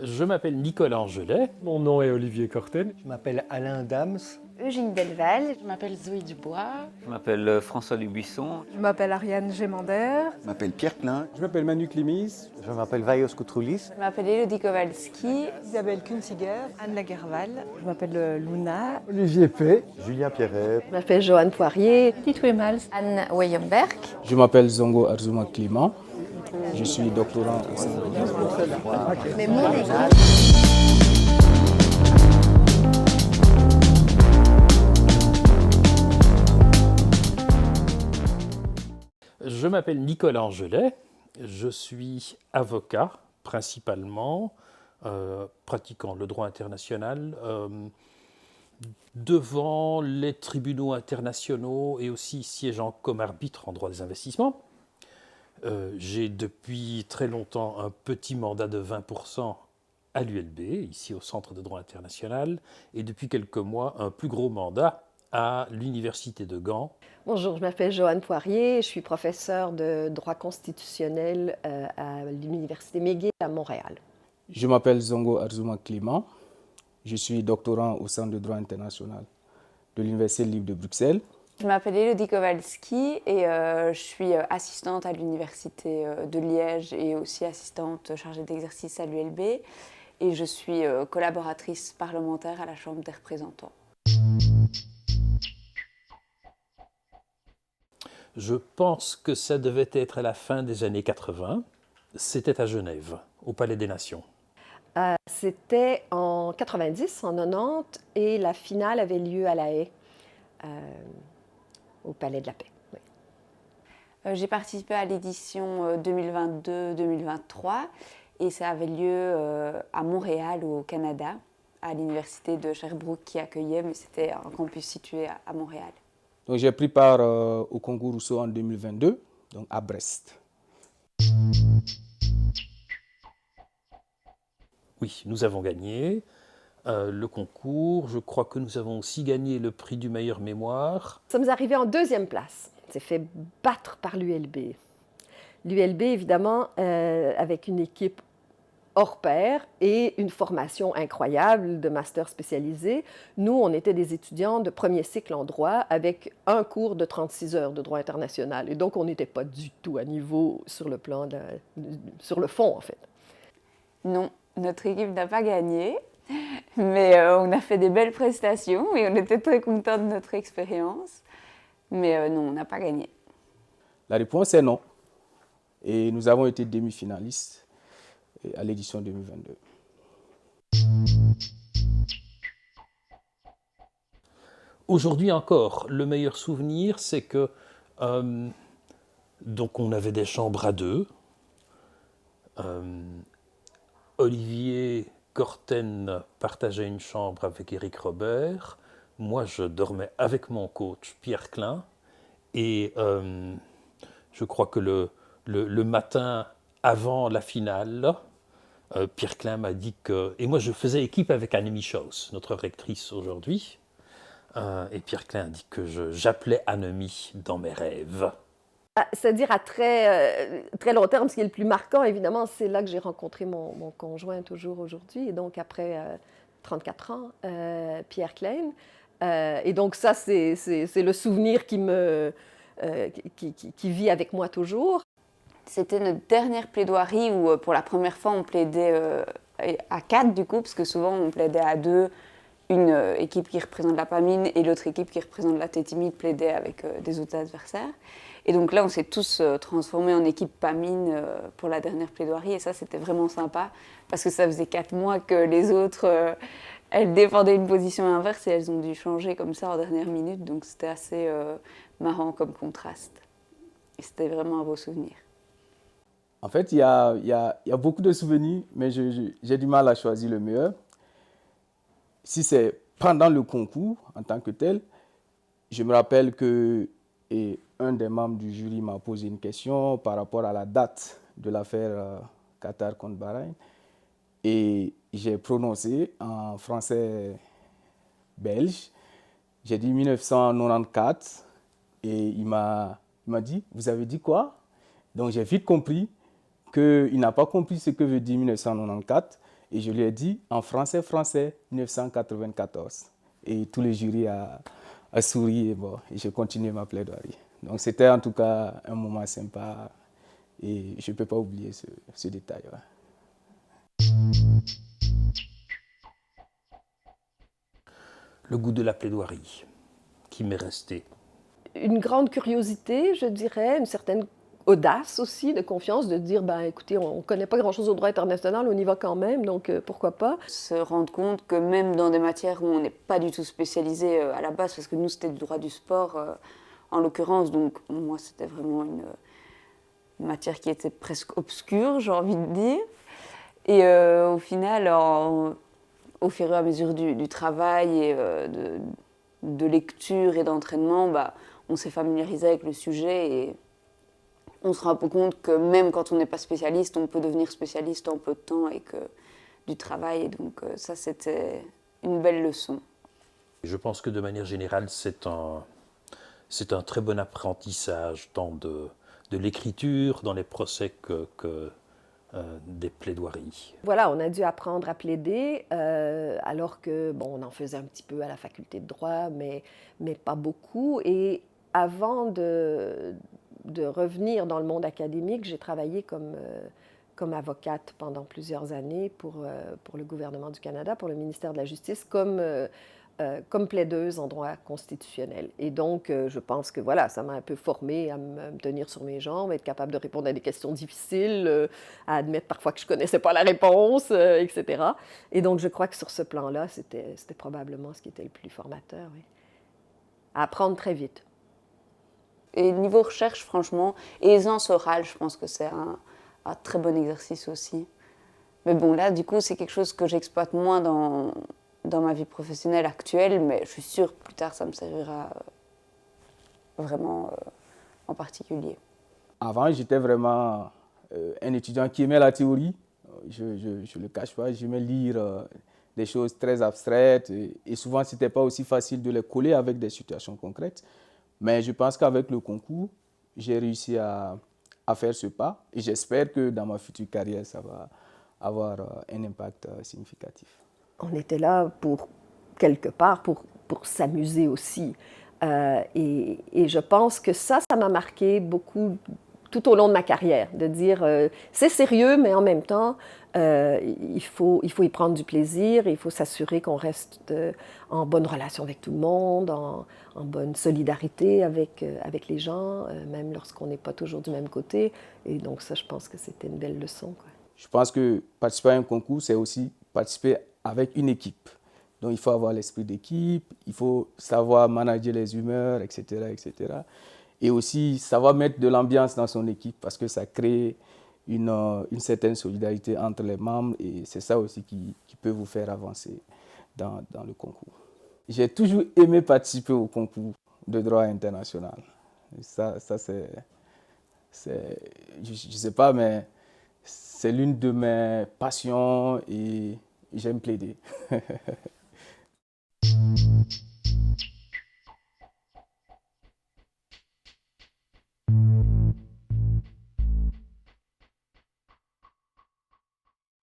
Je m'appelle Nicolas Angelet. Mon nom est Olivier Corten. Je m'appelle Alain Dams. Eugénie Delval. Je m'appelle Zoé Dubois. Je m'appelle François Dubuisson. Je m'appelle Ariane Gémander. Je m'appelle Pierre Klein. Je m'appelle Manu Klimis. Je m'appelle Vaios Koutroulis. Je m'appelle Elodie Kowalski. Isabelle Kunziger. Anne Lagerval. Je m'appelle Luna. Olivier P. Julien Pierret. Je m'appelle Joanne Poirier. Tite Wemals. Anne Weyemberg. Je m'appelle Zongo Arzuma Clément. Je suis doctorant au sein de Mais mon équipe. Je m'appelle Nicolas Angelet. Je suis avocat principalement, pratiquant le droit international devant les tribunaux internationaux et aussi siégeant comme arbitre en droit des investissements. J'ai depuis très longtemps un petit mandat de 20% à l'ULB, ici au Centre de droit international, et depuis quelques mois un plus gros mandat à l'Université de Gand. Bonjour, je m'appelle Joanne Poirier, je suis professeure de droit constitutionnel à l'Université McGill à Montréal. Je m'appelle Zongo Arzuma Clément. Je suis doctorant au Centre de droit international de l'Université libre de Bruxelles. Je m'appelle Elodie Kowalski et je suis assistante à l'Université de Liège et aussi assistante chargée d'exercice à l'ULB. Et je suis collaboratrice parlementaire à la Chambre des représentants. Je pense que ça devait être à la fin des années 80. C'était à Genève, au Palais des Nations. C'était en 90, en 90, et la finale avait lieu à La Haye, au Palais de la Paix. Oui. J'ai participé à l'édition 2022-2023 et ça avait lieu à Montréal, au Canada, à l'université de Sherbrooke qui accueillait, mais c'était un campus situé à Montréal. Donc, j'ai pris part au concours Rousseau en 2022, donc à Brest. Oui, nous avons gagné le concours. Je crois que nous avons aussi gagné le prix du meilleur mémoire. Nous sommes arrivés en deuxième place. On s'est fait battre par l'ULB. L'ULB, évidemment, avec une équipe hors pair et une formation incroyable de master spécialisé. Nous, on était des étudiants de premier cycle en droit avec un cours de 36 heures de droit international. Et donc, on n'était pas du tout à niveau sur le plan, sur le fond, en fait. Non, notre équipe n'a pas gagné, mais on a fait des belles prestations et on était très contents de notre expérience. Mais non, on n'a pas gagné. La réponse est non. Et nous avons été demi-finalistes à l'édition 2022. Aujourd'hui encore, le meilleur souvenir, c'est que donc on avait des chambres à deux. Olivier Corten partageait une chambre avec Éric Robert. Moi, je dormais avec mon coach Pierre Klein. Et je crois que le matin avant la finale, Pierre Klein m'a dit que... Et moi, je faisais équipe avec Annemie Schaus, notre rectrice aujourd'hui. Et Pierre Klein a dit que j'appelais Annemie dans mes rêves. C'est-à-dire à très long terme, ce qui est le plus marquant, évidemment, c'est là que j'ai rencontré mon conjoint toujours aujourd'hui, et donc après 34 ans, Pierre Klein. Et donc ça, c'est le souvenir qui vit avec moi toujours. C'était notre dernière plaidoirie où, pour la première fois, on plaidait à 4, du coup, parce que souvent, on plaidait à 2, une équipe qui représente la PAMIN et l'autre équipe qui représente la Tétimide plaidait avec des autres adversaires. Et donc là, on s'est tous transformés en équipe PAMIN pour la dernière plaidoirie, et ça, c'était vraiment sympa, parce que ça faisait 4 mois que les autres, elles défendaient une position inverse et elles ont dû changer comme ça en dernière minute, donc c'était assez marrant comme contraste. Et c'était vraiment un beau souvenir. En fait, il y a beaucoup de souvenirs, mais j'ai du mal à choisir le meilleur. Si c'est pendant le concours, en tant que tel, je me rappelle que un des membres du jury m'a posé une question par rapport à la date de l'affaire Qatar contre Bahreïn. Et j'ai prononcé en français belge, j'ai dit 1994, et il m'a dit, vous avez dit quoi? Donc j'ai vite compris qu'il n'a pas compris ce que veut dire 1994 Et je lui ai dit en français, 1994. Et tout le jury a souri et bon, et j'ai continué ma plaidoirie. Donc c'était en tout cas un moment sympa et je ne peux pas oublier ce détail. Ouais. Le goût de la plaidoirie qui m'est resté. Une grande curiosité, je dirais, une certaine audace aussi, de confiance, de dire, ben, écoutez, on ne connaît pas grand-chose au droit international, on y va quand même, donc pourquoi pas. Se rendre compte que même dans des matières où on n'est pas du tout spécialisé à la base, parce que nous c'était du droit du sport en l'occurrence, donc moi c'était vraiment une matière qui était presque obscure, j'ai envie de dire. Et au final, au fur et à mesure du travail et de lecture et d'entraînement, bah, on s'est familiarisé avec le sujet et on se rend un peu compte que même quand on n'est pas spécialiste, on peut devenir spécialiste en peu de temps avec du travail. Et donc ça, c'était une belle leçon. Je pense que de manière générale, c'est un très bon apprentissage tant de l'écriture dans les procès que des plaidoiries. Voilà, on a dû apprendre à plaider, alors que, bon, on en faisait un petit peu à la faculté de droit, mais pas beaucoup. Et avant de revenir dans le monde académique, j'ai travaillé comme avocate pendant plusieurs années pour le gouvernement du Canada, pour le ministère de la Justice, comme plaideuse en droit constitutionnel. Et donc, je pense que voilà, ça m'a un peu formée à me tenir sur mes jambes, être capable de répondre à des questions difficiles, à admettre parfois que je ne connaissais pas la réponse, etc. Et donc, je crois que sur ce plan-là, c'était probablement ce qui était le plus formateur, oui. À apprendre très vite. Et niveau recherche, franchement, et aisance orale, je pense que c'est un très bon exercice aussi. Mais bon, là, du coup, c'est quelque chose que j'exploite moins dans ma vie professionnelle actuelle, mais je suis sûre que plus tard, ça me servira vraiment en particulier. Avant, j'étais vraiment un étudiant qui aimait la théorie. Je ne le cache pas, j'aimais lire des choses très abstraites et souvent, ce n'était pas aussi facile de les coller avec des situations concrètes. Mais je pense qu'avec le concours, j'ai réussi à faire ce pas et j'espère que dans ma future carrière, ça va avoir un impact significatif. On était là quelque part, pour s'amuser aussi. Et je pense que ça m'a marqué beaucoup tout au long de ma carrière, de dire c'est sérieux, mais en même temps, il faut y prendre du plaisir, il faut s'assurer qu'on reste en bonne relation avec tout le monde, en bonne solidarité avec les gens, même lorsqu'on n'est pas toujours du même côté. Et donc ça, je pense que c'était une belle leçon, quoi. Je pense que participer à un concours, c'est aussi participer avec une équipe. Donc, il faut avoir l'esprit d'équipe, il faut savoir manager les humeurs, etc., etc. Et aussi savoir mettre de l'ambiance dans son équipe parce que ça crée une certaine solidarité entre les membres et c'est ça aussi qui peut vous faire avancer dans le concours. J'ai toujours aimé participer au concours de droit international. Et ça c'est, je ne sais pas, mais c'est l'une de mes passions et j'aime plaider.